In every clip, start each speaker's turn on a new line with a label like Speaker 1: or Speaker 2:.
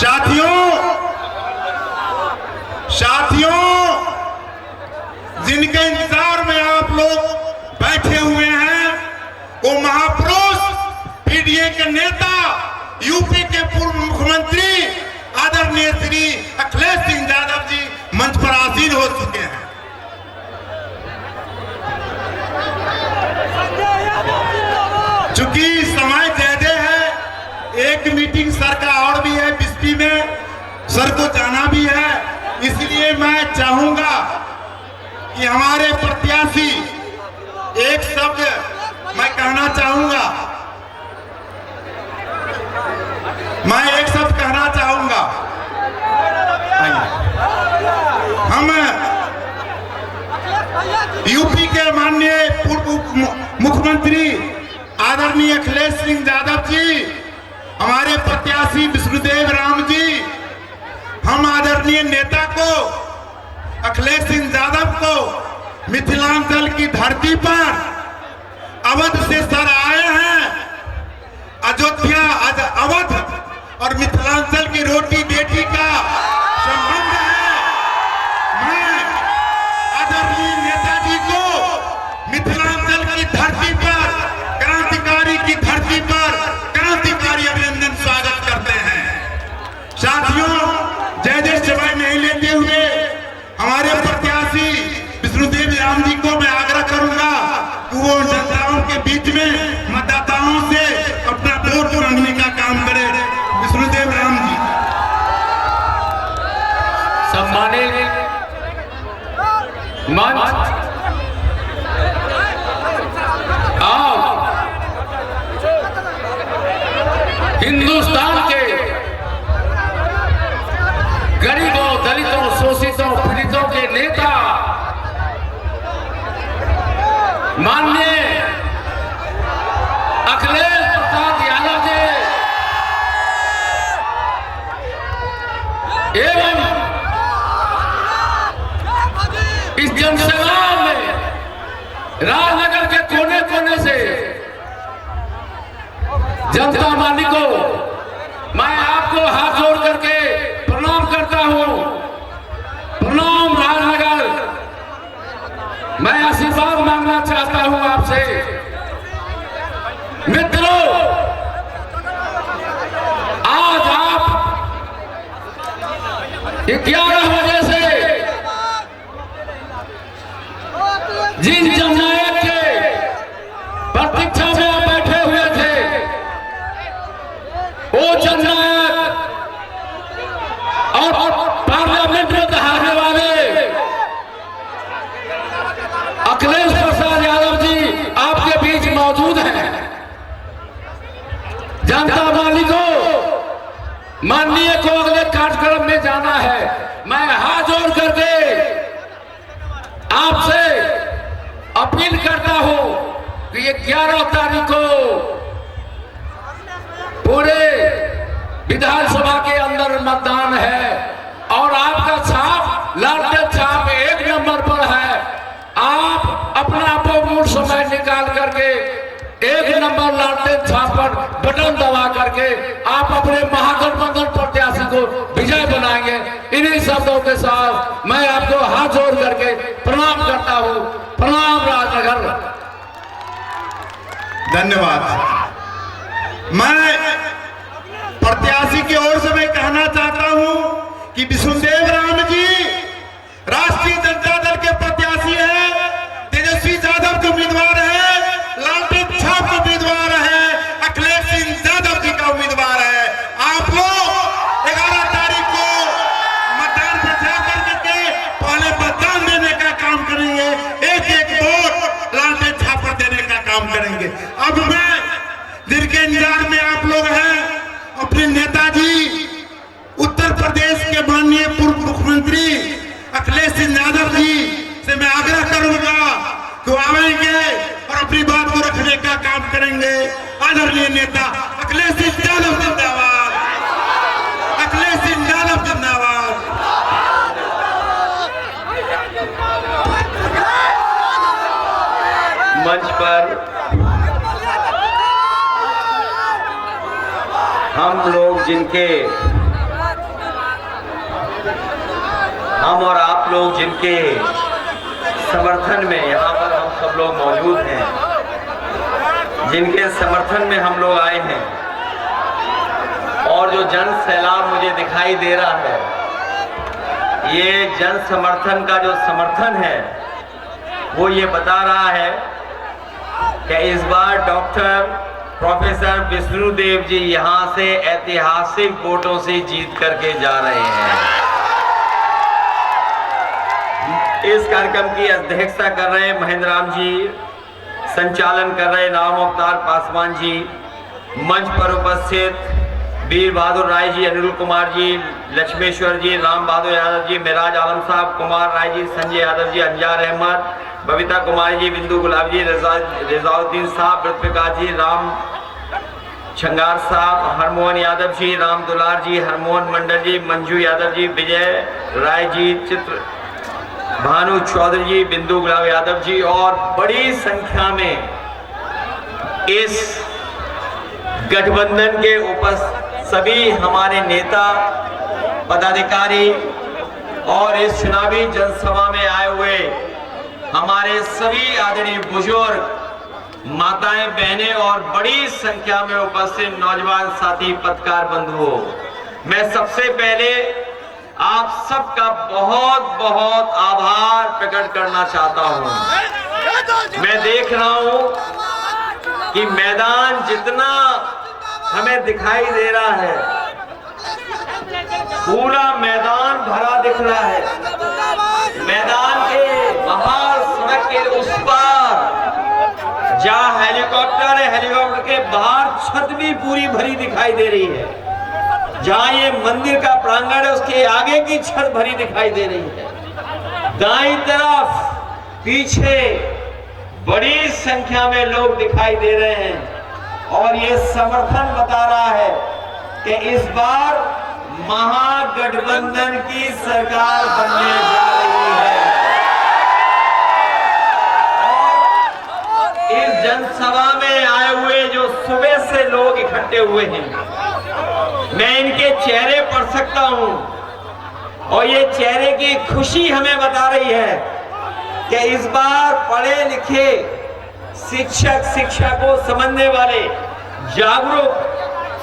Speaker 1: साथियों, जिनके इंतजार में आप लोग बैठे हुए हैं, वो महापुरुष, पीडीए के नेता, यूपी के पूर्व मुख्यमंत्री आदरणीय श्री अखिलेश सिंह यादव जी मंच पर आसीन हो चुके हैं। चूंकि समय ज्यादा है, एक मीटिंग सर का और भी है बिस्पी में, सर को जाना भी है, इसलिए मैं चाहूंगा कि हमारे प्रत्याशी एक शब्द मैं कहना चाहूंगा, हम यूपी के माननीय पूर्व मुख्यमंत्री आदरणीय अखिलेश सिंह यादव जी, हमारे प्रत्याशी विष्णुदेव राम जी, हम आदरणीय नेता को अखिलेश सिंह यादव को मिथिलांचल की धरती पर अवध से सर आए हैं। अयोध्या अवध और मिथिलांचल की रोटी बेटी का संबंध है। मैं आदरणीय नेताजी को मिथिलांचल की धरती पर, क्रांतिकारी की धरती पर क्रांतिकारी अभिनंदन स्वागत करते हैं। साथियों, ज्यादा समय नहीं लेते हुए हमारे प्रत्याशी विष्णुदेव राम जी को मैं आग्रह करूंगा कि वो जनताओं के बीच में मतदाताओं से अपना वोट मांगने का काम करे। विष्णुदेव राम जी।
Speaker 2: सम्मानित मंच, आप हिंदुस्तान के गरीबों, दलितों, शोषितों, पीड़ितों के नेता माननीय अखिलेश प्रसाद यादव जी एवं इस जनसभा में राजनगर के कोने कोने से जनता मालिकों, मैं आपको हाथ जोड़ करके प्रणाम करता हूं। प्रणाम राजनगर। मैं आशीर्वाद मांगना चाहता हूं आपसे। मित्रों, आज आप 11 बजे से जिन जननायक के प्रतीक्षा में आप बैठे हुए थे, वो जननायक और पार्लियामेंट में हारने वाले अखिलेश प्रसाद यादव जी आपके बीच मौजूद हैं। जनता मालिकों, माननीय को अगले कार्यक्रम में जाना है। मैं हाथ जोड़ करके आपसे अपील करता हूं कि ये 11 तारीख को पूरे विधानसभा के अंदर मतदान है और आपका छाप, लालटेन छाप 1 नंबर पर है। आप अपना बहुमूल्य समय निकाल करके 1 नंबर लालटेन छाप पर बटन दबा करके आप अपने महागठबंधन प्रत्याशी को विजय बनाएंगे। इन्हीं शब्दों के साथ मैं आपको हाथ जोड़ करके प्रणाम करता हूं। प्रणाम राजनगर।
Speaker 1: धन्यवाद। मैं प्रत्याशी की ओर से मैं कहना चाहता हूं कि विष्णुदेव राम जी राष्ट्रीय जनता दल के प्रत्याशी हैं, तेजस्वी यादव के उम्मीदवार है, लालटेन छाप के उम्मीदवार है, अखिलेश सिंह यादव जी का उम्मीदवार है। आप लोग 11 तारीख को मतदान पर जाकर के पहले मतदान देने का काम करेंगे, एक वोट लालटेन छाप पर देने का काम करेंगे। अब मैं जिनके इंतजार में आप लोग हैं, अपने नेताजी उत्तर प्रदेश के माननीय पूर्व मुख्यमंत्री अखिलेश सिंह यादव जी से मैं आग्रह करूंगा कि आएंगे और अपनी बात को रखने का काम करेंगे। आदरणीय नेता अखिलेश सिंह यादव जिंदाबाद, अखिलेश सिंह यादव जिंदाबाद।
Speaker 3: मंच पर हम लोग जिनके हम और आप लोग जिनके समर्थन में यहाँ पर हम सब लोग मौजूद हैं, जिनके समर्थन में हम लोग आए हैं, और जो जन सैलाब मुझे दिखाई दे रहा है, ये जन समर्थन का जो समर्थन है वो ये बता रहा है कि इस बार डॉक्टर प्रोफेसर विष्णुदेव जी यहाँ से ऐतिहासिक वोटों से जीत करके जा रहे हैं। इस कार्यक्रम की अध्यक्षता कर रहे महेंद्र राम जी, संचालन कर रहे राम अवतार पासवान जी, मंच पर उपस्थित वीर बहादुर राय जी, अनिल कुमार जी, लक्ष्मेश्वर जी, राम बहादुर यादव जी, मिराज आलम साहब, कुमार राय जी, संजय यादव जी, अंजार अहमद, बबीता कुमारी जी, बिंदु गुलाब जी, रिजाउद्दीन साहब, प्रकाश जी, राम छंगार साहब, हरमोहन यादव जी, राम दुलार जी, हरमोहन मंडल जी, मंजू यादव जी, विजय राय जी, चित्र भानु चौधरी जी, बिंदु गुलाब यादव जी, और बड़ी संख्या में इस गठबंधन के उपस्थित सभी हमारे नेता, पदाधिकारी और इस चुनावी जनसभा में आए हुए हमारे सभी आदरणीय बुजुर्ग, माताएं, बहनें और बड़ी संख्या में उपस्थित नौजवान साथी, पत्रकार बंधुओं, मैं सबसे पहले आप सबका बहुत बहुत आभार प्रकट करना चाहता हूं। मैं देख रहा हूं कि मैदान जितना हमें दिखाई दे रहा है, पूरा मैदान भरा दिख रहा है। मैदान के बाहर, सड़क के उस पार जहां हेलीकॉप्टर है, हेलीकॉप्टर के बाहर छत भी पूरी भरी दिखाई दे रही है। जहां ये मंदिर का प्रांगण है, उसके आगे की छत भरी दिखाई दे रही है। दाईं तरफ, पीछे बड़ी संख्या में लोग दिखाई दे रहे हैं, और ये समर्थन बता रहा है कि इस बार महागठबंधन की सरकार बनने जा रही है। और इस जनसभा में आए हुए जो सुबह से लोग इकट्ठे हुए हैं, मैं इनके चेहरे पढ़ सकता हूं, और ये चेहरे की खुशी हमें बता रही है कि इस बार पढ़े लिखे शिक्षक, शिक्षा को समझने वाले, जागरूक,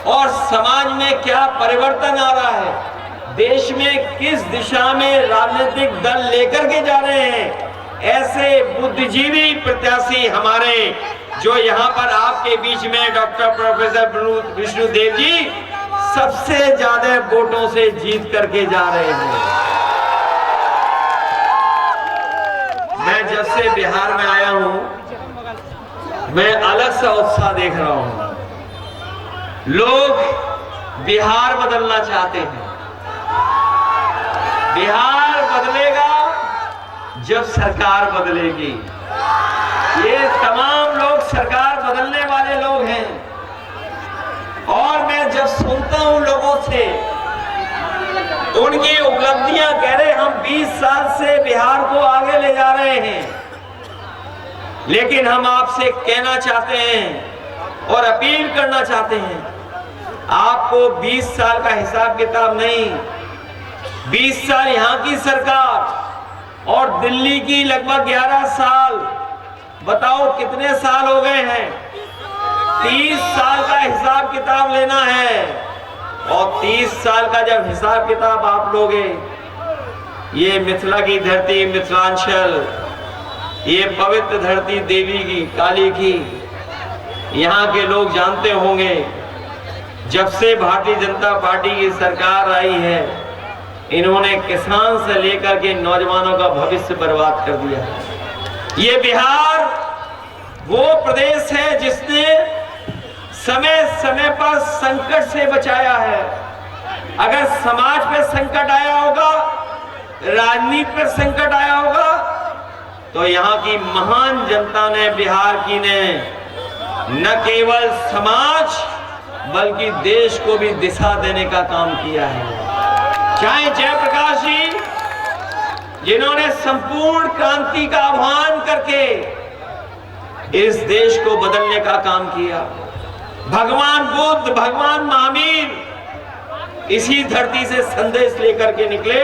Speaker 3: और समाज में क्या परिवर्तन आ रहा है, देश में किस दिशा में राजनीतिक दल लेकर के जा रहे हैं, ऐसे बुद्धिजीवी प्रत्याशी हमारे जो यहाँ पर आपके बीच में डॉक्टर प्रोफेसर विष्णुदेव जी सबसे ज्यादा वोटों से जीत करके जा रहे हैं। मैं जब से बिहार में आया हूं, मैं अलग सा उत्साह देख रहा हूं। लोग बिहार बदलना चाहते हैं। बिहार बदलेगा जब सरकार बदलेगी। ये तमाम लोग सरकार बदलने वाले लोग हैं, और मैं जब सुनता हूं लोगों से उनकी उपलब्धियां, कह रहे हम 20 साल से बिहार को आगे ले जा रहे हैं, लेकिन हम आपसे कहना चाहते हैं और अपील करना चाहते हैं, आपको 20 साल का हिसाब किताब नहीं, 20 साल यहाँ की सरकार और दिल्ली की लगभग 11 साल, बताओ कितने साल हो गए हैं। 30 साल का हिसाब किताब लेना है, और 30 साल का जब हिसाब किताब आप लोगे, ये मिथिला की धरती, मिथिलांचल, ये पवित्र धरती देवी की, काली की, यहाँ के लोग जानते होंगे, जब से भारतीय जनता पार्टी की सरकार आई है, इन्होंने किसान से लेकर के नौजवानों का भविष्य बर्बाद कर दिया है। ये बिहार वो प्रदेश है जिसने समय समय पर संकट से बचाया है। अगर समाज पे संकट आया होगा, राजनीति पे संकट आया होगा, तो यहाँ की महान जनता ने, बिहार की ने, न केवल समाज बल्कि देश को भी दिशा देने का काम किया है। चाहे जयप्रकाश जी, जिन्होंने संपूर्ण क्रांति का आह्वान करके इस देश को बदलने का काम किया, भगवान बुद्ध, भगवान महावीर इसी धरती से संदेश लेकर के निकले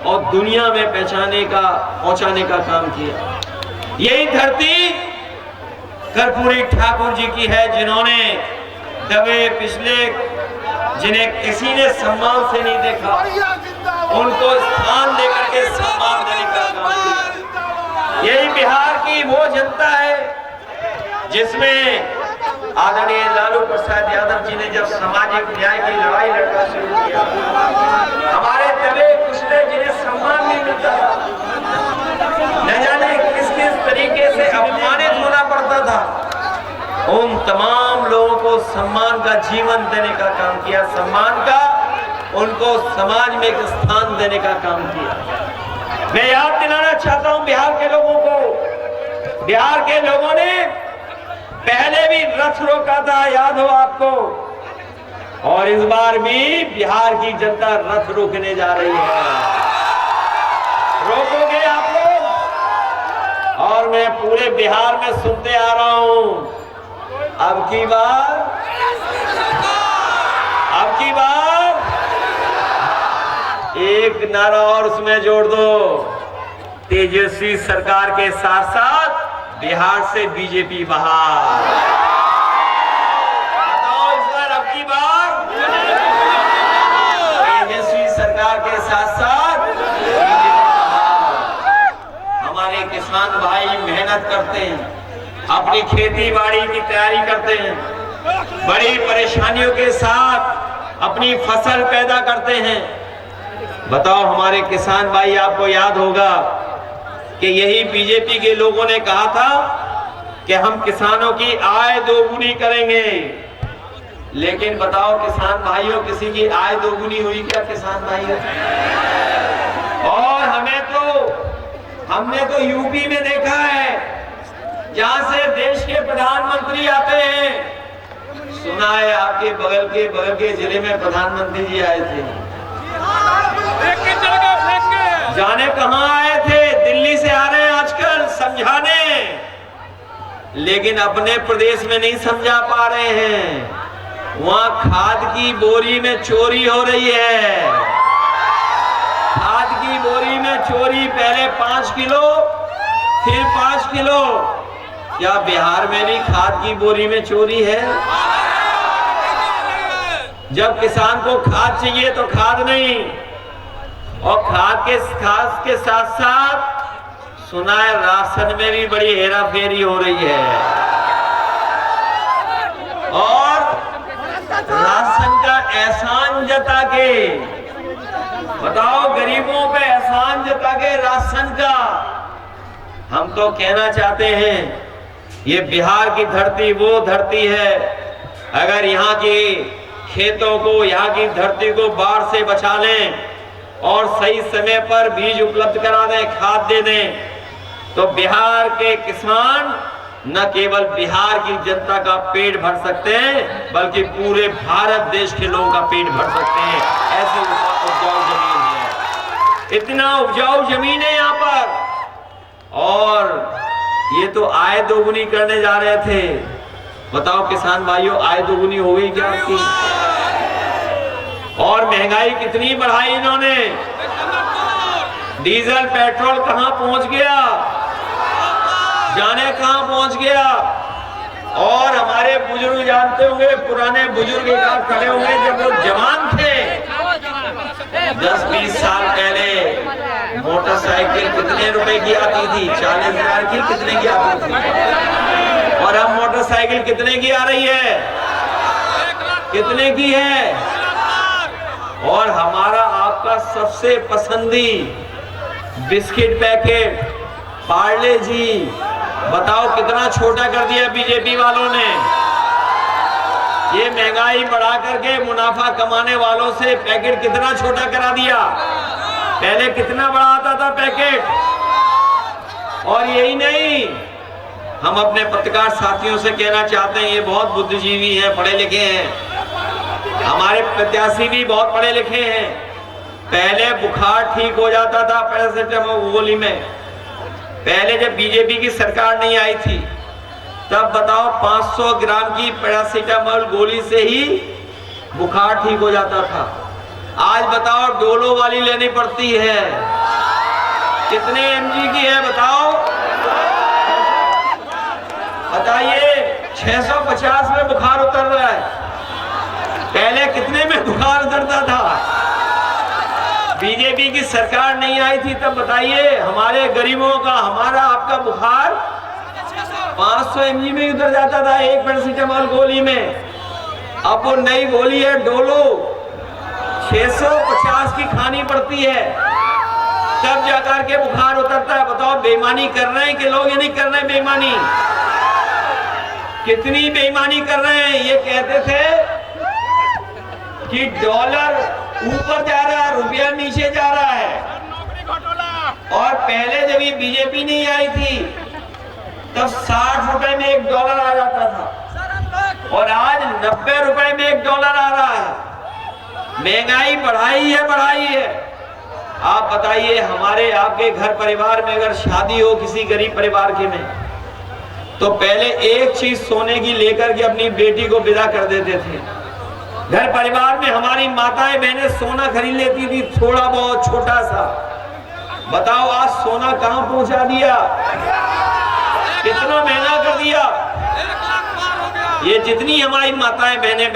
Speaker 3: और दुनिया में पहुंचाने का काम किया। यही धरती कर्पूरी ठाकुर जी की है, जिन्होंने दबे पिछले, जिन्हें किसी ने सम्मान से नहीं देखा, उनको स्थान देकर के सम्मान देने का काम किया। यही बिहार की वो जनता है जिसमें आदरणीय लालू प्रसाद यादव जी ने जब सामाजिक न्याय की लड़ाई लड़ना शुरू किया, हमारे दबे पिछले जिन्हें सम्मान नहीं मिलता था, न जाने किस किस तरीके से अपमानित होना पड़ता था, उन तमाम लोगों को सम्मान का जीवन देने का काम किया, सम्मान का उनको समाज में एक स्थान देने का काम किया। मैं याद दिलाना चाहता हूं बिहार के लोगों को, बिहार के लोगों ने पहले भी रथ रोका था, याद हो आपको, और इस बार भी बिहार की जनता रथ रोकने जा रही है। रोकोगे आप लोग? और मैं पूरे बिहार में सुनते आ रहा हूं, अब की बार एक नारा और उसमें जोड़ दो, तेजस्वी सरकार के साथ साथ बिहार से बीजेपी बाहर। बताओ इस बार अब की बार तेजस्वी सरकार के साथ साथ बीजेपी बाहर। हमारे किसान भाई मेहनत करते हैं, अपनी खेती बाड़ी की तैयारी करते हैं, बड़ी परेशानियों के साथ अपनी फसल पैदा करते हैं। बताओ हमारे किसान भाई, आपको याद होगा कि यही बीजेपी के लोगों ने कहा था कि हम किसानों की आय दोगुनी करेंगे, लेकिन बताओ किसान भाइयों, किसी की आय दोगुनी हुई क्या किसान भाइयों? और हमने तो यूपी में देखा है, जहां से देश के प्रधानमंत्री आते हैं। सुना है आपके बगल के जिले में प्रधानमंत्री जी आए थे, जाने कहां आए थे, दिल्ली से आ रहे हैं आजकल समझाने, लेकिन अपने प्रदेश में नहीं समझा पा रहे हैं। वहां खाद की बोरी में चोरी हो रही है, खाद की बोरी में चोरी, पहले 5 किलो फिर 5 किलो। क्या बिहार में भी खाद की बोरी में चोरी है? जब किसान को खाद चाहिए तो खाद नहीं, और खाद के साथ साथ सुना है राशन में भी बड़ी हेराफेरी हो रही है, और राशन का एहसान जता के, बताओ गरीबों पे एहसान जता के राशन का। हम तो कहना चाहते हैं, ये बिहार की धरती वो धरती है, अगर यहाँ की खेतों को, यहाँ की धरती को बाढ़ से बचा लें और सही समय पर बीज उपलब्ध करा दें, खाद दे दें, तो बिहार के किसान न केवल बिहार की जनता का पेट भर सकते हैं, बल्कि पूरे भारत देश के लोगों का पेट भर सकते हैं। ऐसी उपजाऊ जमीन है, इतना उपजाऊ जमीन है यहाँ पर, और ये तो आय दोगुनी करने जा रहे थे। बताओ किसान भाइयों, आय दोगुनी हो गई क्या आपकी? और महंगाई कितनी बढ़ाई इन्होंने, डीजल पेट्रोल कहां पहुंच गया, जाने कहां पहुंच गया। और हमारे बुजुर्ग जानते होंगे, पुराने बुजुर्ग एक साथ खड़े होंगे, जब वो जवान थे 10-20 साल पहले मोटरसाइकिल कितने रुपए की आती थी? 40,000 की, कितने की आती थी? और अब मोटरसाइकिल कितने की आ रही है? कितने की है? और हमारा आपका सबसे पसंदी बिस्किट पैकेट पार्ले जी, बताओ कितना छोटा कर दिया बीजेपी वालों ने। ये महंगाई बढ़ा करके मुनाफा कमाने वालों से पैकेट कितना छोटा करा दिया। पहले कितना बड़ा आता था पैकेट। और यही नहीं, हम अपने पत्रकार साथियों से कहना चाहते हैं, ये बहुत बुद्धिजीवी हैं, पढ़े लिखे हैं, हमारे प्रत्याशी भी बहुत पढ़े लिखे हैं। पहले बुखार ठीक हो जाता था पैरासीटामोल गोली में, पहले जब बीजेपी की सरकार नहीं आई थी तब बताओ 500 ग्राम की पैरासीटामोल गोली से ही बुखार ठीक हो जाता था। आज बताओ डोलो वाली लेनी पड़ती है। कितने mg की है बताओ? बताइए। 650 में बुखार उतर रहा है। पहले कितने में बुखार उतरता था? बीजेपी की सरकार नहीं आई थी तब बताइए हमारे गरीबों का, हमारा, आपका बुखार 500 mg में उतर जाता था, एक पैरासीटामोल गोली में। अब वो नई गोली है डोलो, 650 की खानी पड़ती है, तब जाकर के बुखार उतरता है। बताओ बेईमानी कर रहे हैं कि लोग ये नहीं कर रहे हैं बेईमानी? कितनी बेईमानी कर रहे हैं। ये कहते थे कि डॉलर ऊपर जा रहा है, रुपया नीचे जा रहा है। और पहले जब ये बीजेपी नहीं आई थी तब 60 रुपए में $1 आ जाता था और आज 90 रुपए में $1 आ रहा है। महंगाई बढ़ाई है। आप बताइए हमारे आपके घर परिवार में अगर शादी हो किसी गरीब परिवार के में, तो पहले एक चीज सोने की लेकर के अपनी बेटी को विदा कर देते थे। घर परिवार में हमारी माताएं बहनें सोना खरीद लेती थी, थोड़ा बहुत छोटा सा। बताओ आज सोना कहां पहुंचा दिया, कितना महंगा कर दिया। ये जितनी हमारी माताएं बहनें